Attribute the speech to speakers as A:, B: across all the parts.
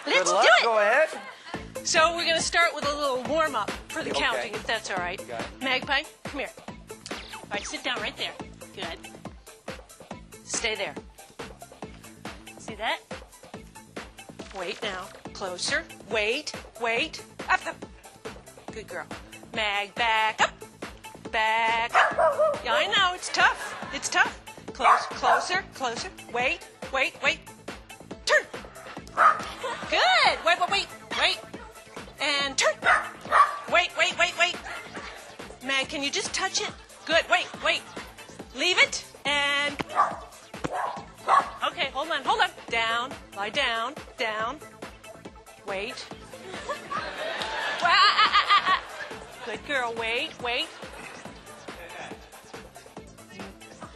A: Let's
B: Good luck.
A: do it.
B: Go ahead.
A: So we're going to start with a little warm-up for the counting, if that's all right.
B: Okay.
A: Magpie, come here. All right, sit down right there. Good. Stay there. See that? Wait now. Closer. Wait. Wait. Up. Good girl. Mag, back up. Back up. Yeah, I know. It's tough. It's tough. Closer. Closer. Wait. Wait. Wait. Turn. Good. Wait. And turn. Wait. Mag, can you just touch it? Good. Wait. Leave it. And... Okay, hold on. Down. Lie down. Wait. Good girl. Wait.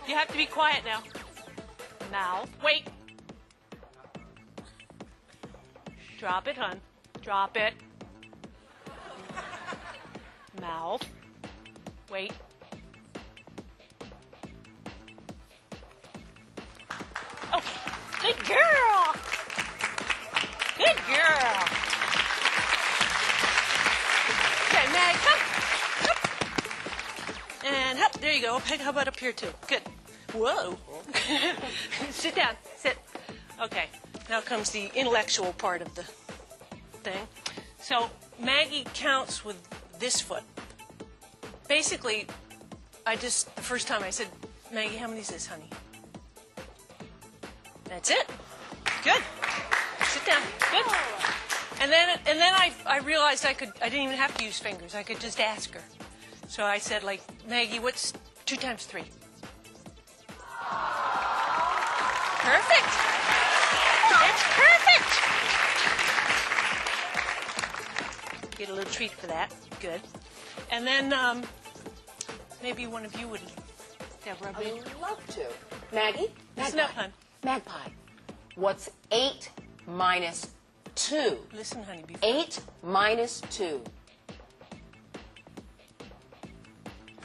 A: You have to be quiet now. Mouth. Wait. Drop it, hon. Drop it. Mouth. Wait. Okay. Good girl. Okay, Mag, come. And up. There you go. How about up here, too? Good. Whoa. Sit down. Sit. Okay. Now comes the intellectual part of the thing. So Maggie counts with this foot. Basically, the first time I said, Maggie, how many is this, honey? That's it. Good. Sit down. Good. And then I realized I didn't even have to use fingers. I could just ask her. So I said, like, Maggie, what's 2 times 3? Perfect. It's perfect. Get a little treat for that. Good. And then maybe one of you would, Deborah.
C: I would love to. Maggie?
A: Listen up, hon.
C: Magpie. What's 8 minus 2?
A: Listen, honey.
C: 8 minus 2.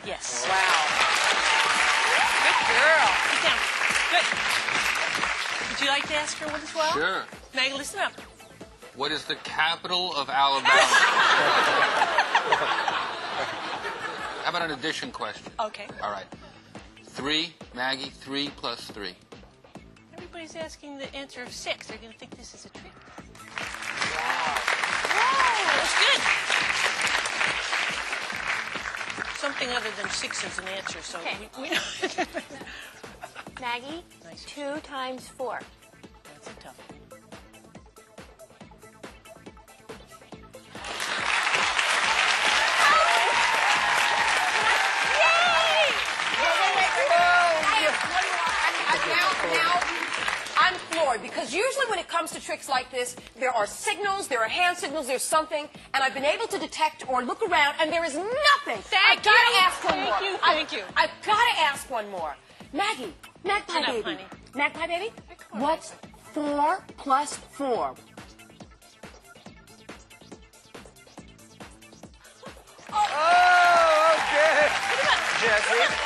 A: Yes.
C: Wow.
A: Good girl. Sit down. Good. Would you like to ask her one as well?
D: Sure.
A: Maggie, listen up.
D: What is the capital of Alabama? How about an addition question?
A: Okay.
D: All right. 3, Maggie, 3 plus 3.
A: Everybody's asking the answer of 6. They're going to think this is a trick.
C: Wow.
A: That's good. Something other than 6 is an answer, so
E: Okay.
A: we know.
E: Maggie,
A: Nice.
E: 2 times 4.
A: That's a tough one.
C: Now, I'm floored because usually when it comes to tricks like this, there are signals, there are hand signals, there's something, and I've been able to detect or look around, and there is nothing. I've got to ask one more.
A: Thank you.
C: I've got to ask one more. Maggie, Magpie
A: Enough,
C: baby.
A: honey.
C: Magpie baby,
A: Come on,
C: what's 4 plus 4?
B: Oh, okay. Jesse.